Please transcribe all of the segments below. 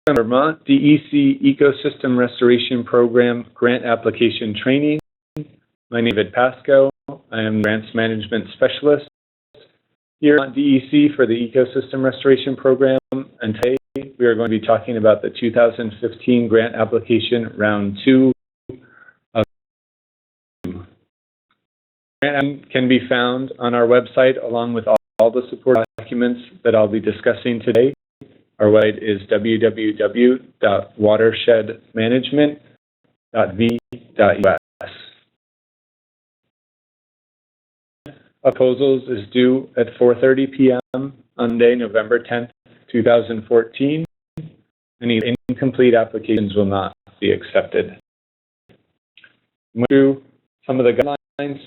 Vermont DEC Ecosystem Restoration Program Grant Application Training. My name is David Pasco. I am Grants Management Specialist here at DEC for the Ecosystem Restoration Program, and today we are going to be talking about the 2015 Grant Application Round 2 of grant can be found on our website along with all the support documents that I'll be discussing today. Our website is www.watershedmanagement.v.us. Proposals is due at 4:30 p.m. on Monday, November 10th, 2014. Any incomplete applications will not be accepted. We'll go through some of the guidelines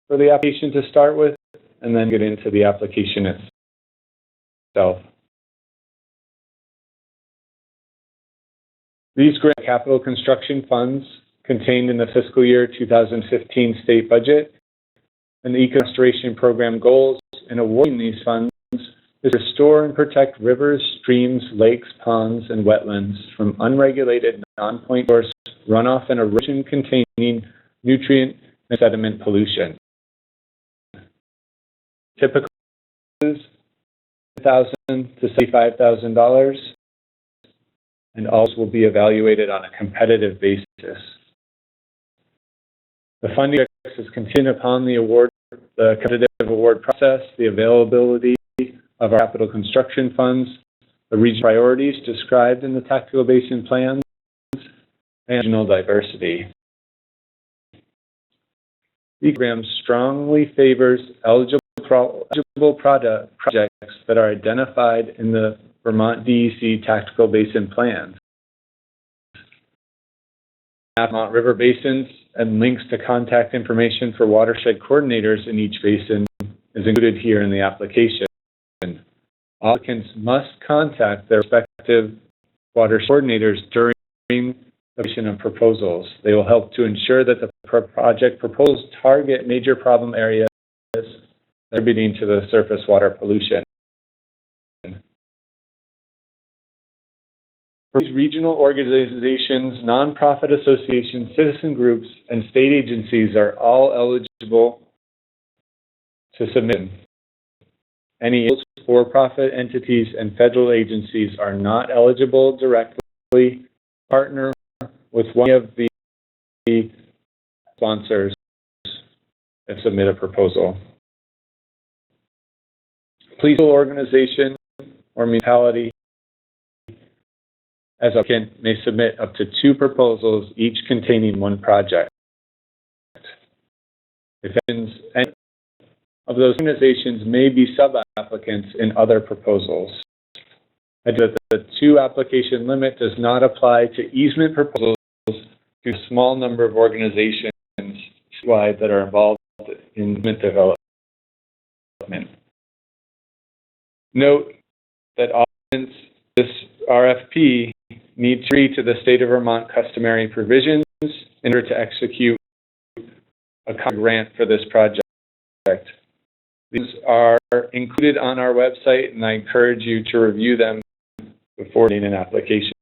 for the application to start with, and then get into the application itself. These grant capital construction funds contained in the fiscal year 2015 state budget, and the Eco Restoration Program goals in awarding these funds is to restore and protect rivers, streams, lakes, ponds, and wetlands from unregulated non-point source runoff and erosion containing nutrient and sediment pollution. Typically, $10,000 to $75,000, and all will be evaluated on a competitive basis. The funding is contingent upon the competitive award process, the availability of our capital construction funds, the regional priorities described in the tactical basin plans, and regional diversity. The program strongly favors eligible projects that are identified in the Vermont DEC Tactical Basin Plans. Vermont River Basins and links to contact information for watershed coordinators in each basin is included here in the application. Applicants must contact their respective watershed coordinators during the submission of proposals. They will help to ensure that the project proposed target major problem areas contributing to the surface water pollution. These regional organizations, nonprofit associations, citizen groups, and state agencies are all eligible to submit. Any for-profit entities and federal agencies are not eligible directly partner with one of the sponsors and submit a proposal. Please, organization or municipality as applicant may submit up to 2 proposals, each containing 1 project. If any of those organizations may be sub-applicants in other proposals. The 2 application limit does not apply to easement proposals to a small number of organizations wide that are involved in easement development. Note that applicants this RFP need to agree to the state of Vermont customary provisions in order to execute a grant for this project. These are included on our website, and I encourage you to review them before making an application.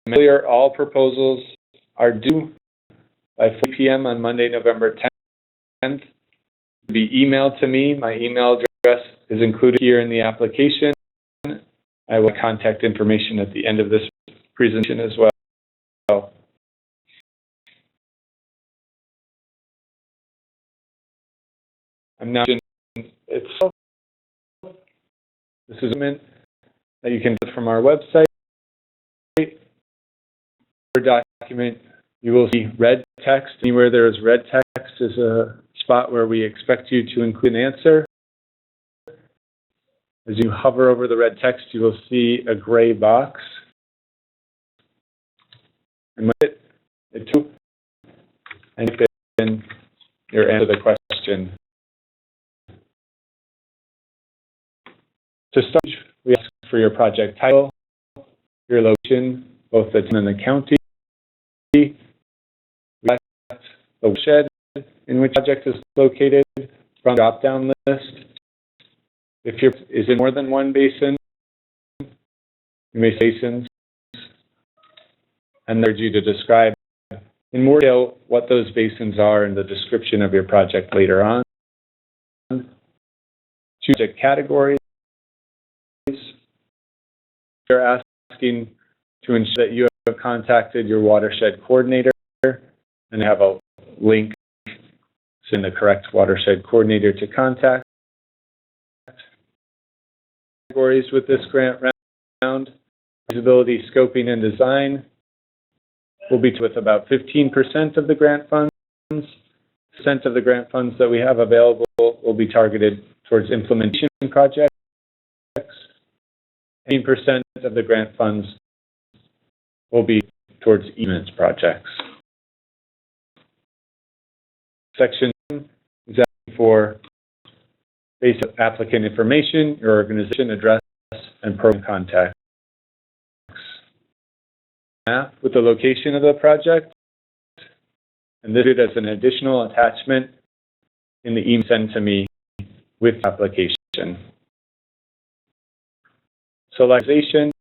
Earlier, all proposals are due by 4 p.m. on Monday, November 10th. To be emailed to me. My email address is included here in the application. I will contact information at the end of this presentation as well. I'm now itself. This is a document that you can get from our website. For document, you will see red text. Anywhere there is red text is a spot where we expect you to include an answer. As you hover over the red text, you will see a gray box. And with it too, and type in your answer to the question. To start, we ask for your project title, your location, both the town and the county, the watershed in which project is located from the drop-down list. If your is in more than one basin, you may say basins, and I urge you to describe in more detail what those basins are in the description of your project later on. Choose project categories. You're asking to ensure that you have contacted your watershed coordinator and have a link in the correct watershed coordinator to contact. Categories with this grant round, feasibility, scoping, and design will be with about 15% of the grant funds. Percent of the grant funds that we have available will be targeted towards implementation projects. 15% of the grant funds will be towards easements projects. Section is asking for basic applicant information, your organization address, and program contacts. Map with the location of the project, and this is as an additional attachment in the email sent to me with the application. Solicitation,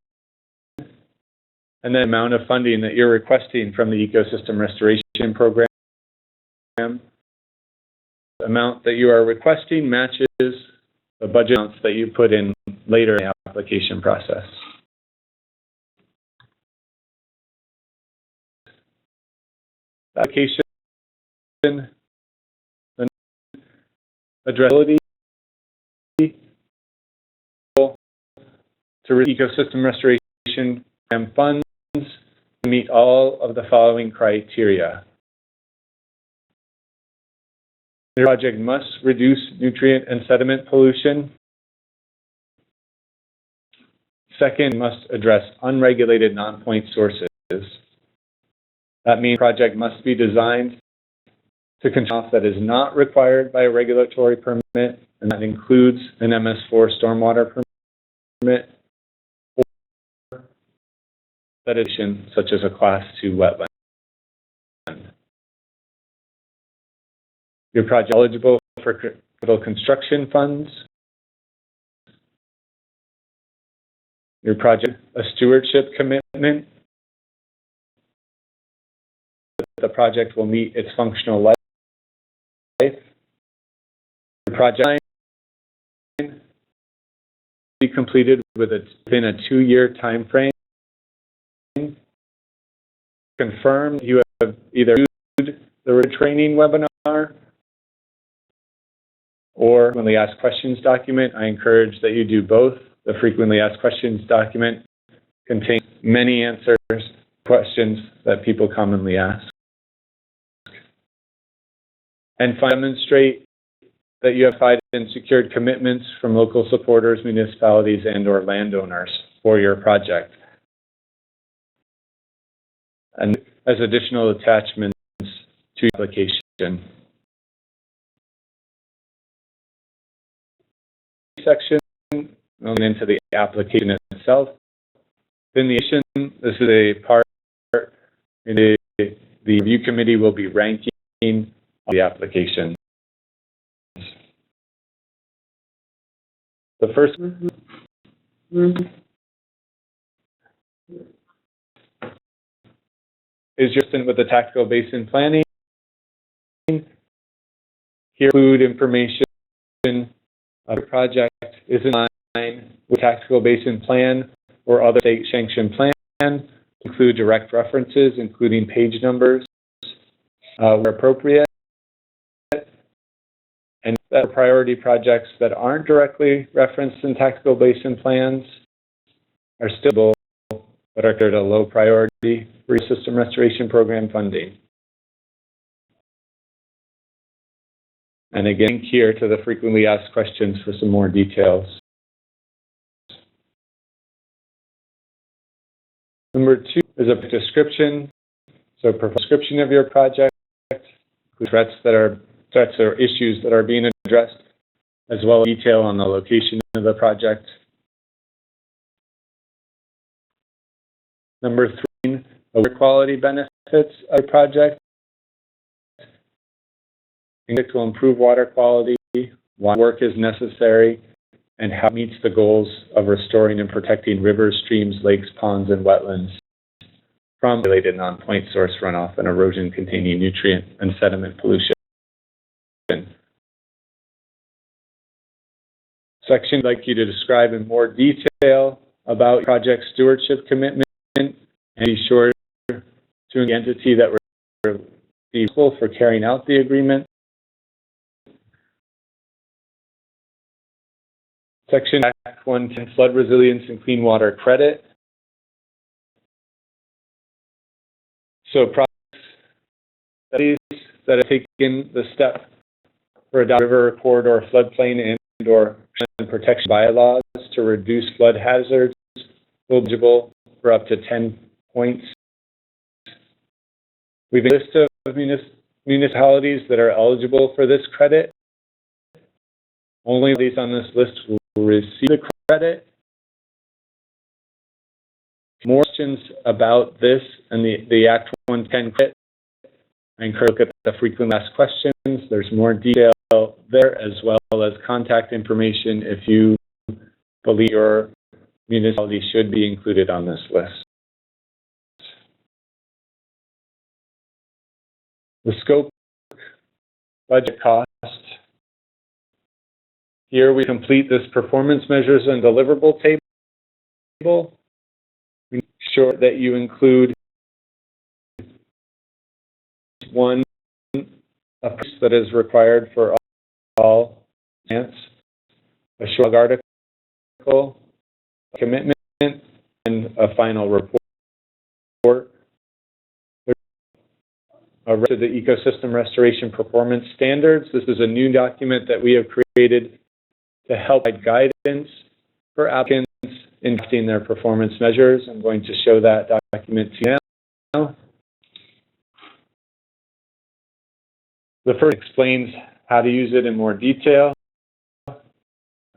and the amount of funding that you're requesting from the Ecosystem Restoration Program. The amount that you are requesting matches the budget amounts that you put in later in the application process. Application addressability to ecosystem restoration program funds to meet all of the following criteria. The project must reduce nutrient and sediment pollution. Second, must address unregulated non-point sources. That means the project must be designed to control that is not required by a regulatory permit, and that includes an MS4 stormwater permit or that is such as a Class 2 wetland. Your project is eligible for capital construction funds. Your project a stewardship commitment. The project will meet its functional life. The project will be completed within a 2-year time frame. Confirm you have either viewed the training webinar or frequently asked questions document. I encourage that you do both. The frequently asked questions document contains many answers to questions that people commonly ask. And finally, demonstrate that you have provided and secured commitments from local supporters, municipalities, and/or landowners for your project. And as additional attachments to the application. Section going into the application itself. In the addition, this is a part in the review committee will be ranking the application. The first is just in with the tactical basin planning. Here include information of the project is in line with tactical basin plan or other state sanctioned plan. Include direct references, including page numbers where appropriate. And that priority projects that aren't directly referenced in tactical basin plans are still but are at a low priority for system restoration program funding. And again, here to the frequently asked questions for some more details. Number 2 is a description. So a description of your project, threats or issues that are being addressed, as well as detail on the location of the project. Number 3, water quality benefits of the project. It will improve water quality, why work is necessary, and how it meets the goals of restoring and protecting rivers, streams, lakes, ponds, and wetlands from related non-point source runoff and erosion-containing nutrient and sediment pollution. Section I'd like you to describe in more detail about project stewardship commitment and be sure to the entity that we're responsible for carrying out the agreement. Section Act 110, Flood Resilience and Clean Water Credit. So projects that have taken the step for a river corridor floodplain and/or protection bylaws to reduce flood hazards will be eligible for up to 10 points. We have a list of municipalities that are eligible for this credit. Only these on this list will receive the credit. More questions about this and the Act 110 credit, I encourage you to look at the frequently asked questions. There's more detail there, as well as contact information if you believe your municipality should be included on this list. The scope, budget, cost. Here we complete this performance measures and deliverable table. We make sure that you include one price that is required for all grants, a short article, a commitment, and a final report. To the Ecosystem Restoration Performance Standards. This is a new document that we have created to help provide guidance for applicants in drafting their performance measures. I'm going to show that document to you now. The first explains how to use it in more detail. I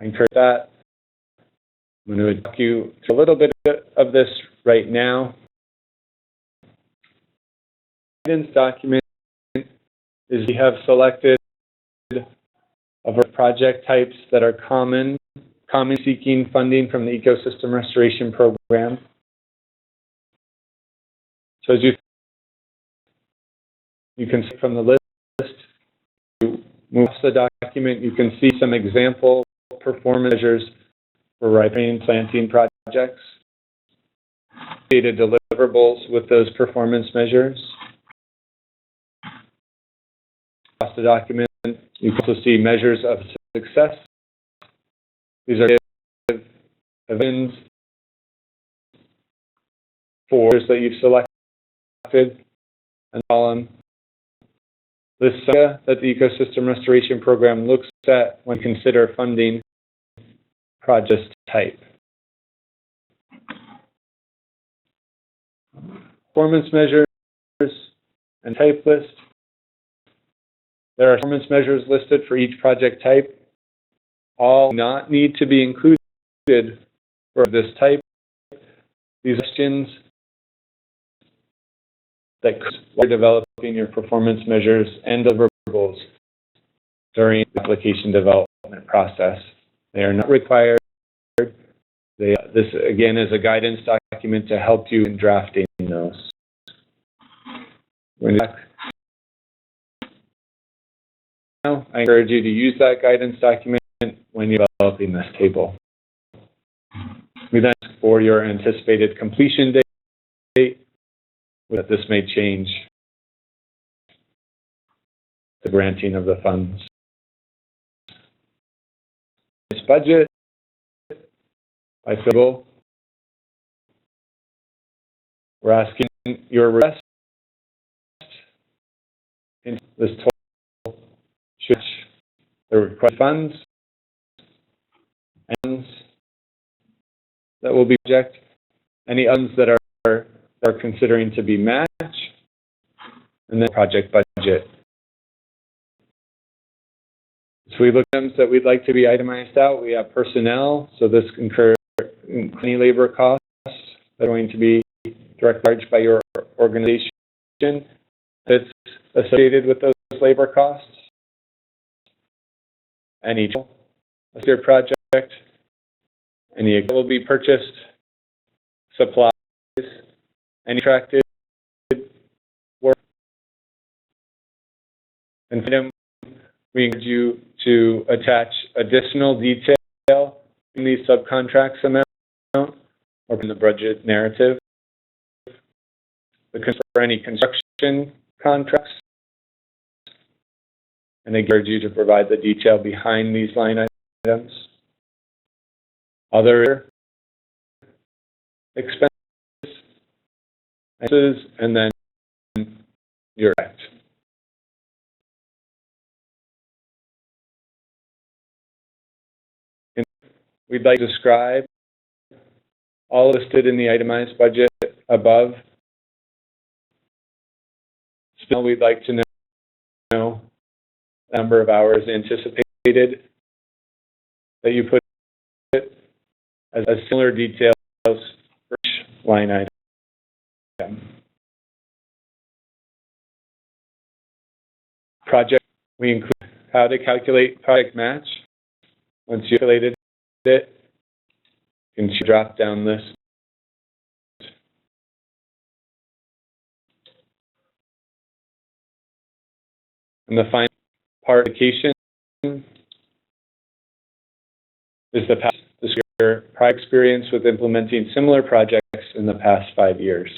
encourage that. I'm going to talk you through a little bit of this right now. Guidance document is we have selected of our project types that are commonly seeking funding from the Ecosystem Restoration Program. So as you can see from the list, you move to the document, you can see some example performance measures for ripening planting projects, data deliverables with those performance measures. Across the document, you can also see measures of success. These are events for that you've selected and column. This data that the Ecosystem Restoration Program looks at when consider funding project type. Performance measures and type list. There are performance measures listed for each project type. All do not need to be included for this type. These questions that you're developing your performance measures and deliverables during the application development process. They are not required. This, again, is a guidance document to help you in drafting those. Now, I encourage you to use that guidance document when you're developing this table. We then ask for your anticipated completion date. That this may change the granting of the funds. This budget by federal. We're asking your request in this total should the request funds and that will be subject any funds that are considering to be matched, and then project budget. So we look at items that we'd like to be itemized out. We have personnel, so this incurs any labor costs that are going to be directly charged by your organization that's associated with those labor costs. Any your project, any equipment will be purchased, supplies, any contracted work. And we encourage you to attach additional detail in these subcontracts amount or in the budget narrative. For any construction contracts, and they encourage you to provide the detail behind these line items. Other expenses, and then your act. We'd like to describe all listed in the itemized budget above. Still, we'd like to know the number of hours anticipated that you put it as similar details for each line item. Project, we include how to calculate project match. Once you calculated it, you can drop down list. And the final part of the application is the past your prior experience with implementing similar projects in the past 5 years.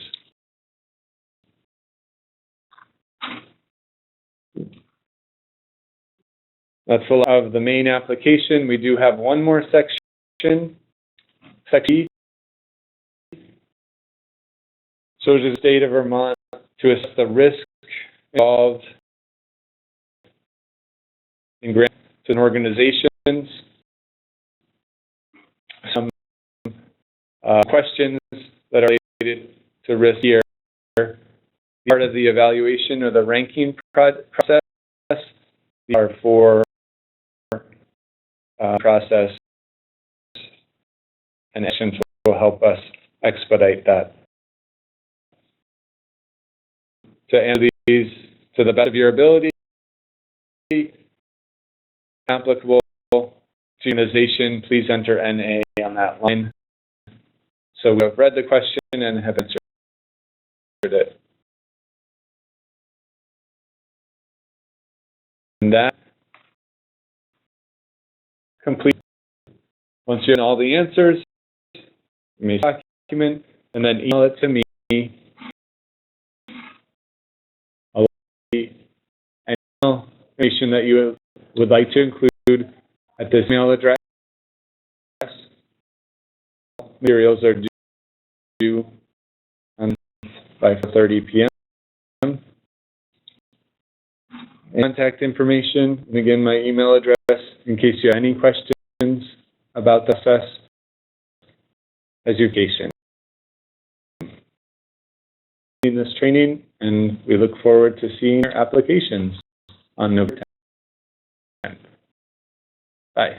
That's the of the main application. We do have one more section, section E. So to the state of Vermont to assess the risk involved in grants and organizations. Some questions that are related to risk here. Part of the evaluation or the ranking process are for process, and actions will help us expedite that. To answer these to the best of your ability, applicable to organization, please enter NA on that line. So we have read the question and have answered it. And that complete. Once you have all the answers, you may document and then email it to me. Any information that you would like to include at this email address. Materials are due by 4:30 p.m. Contact information, and again, my email address in case you have any questions about the process education. In this training, and we look forward to seeing your applications on November 10th. Bye.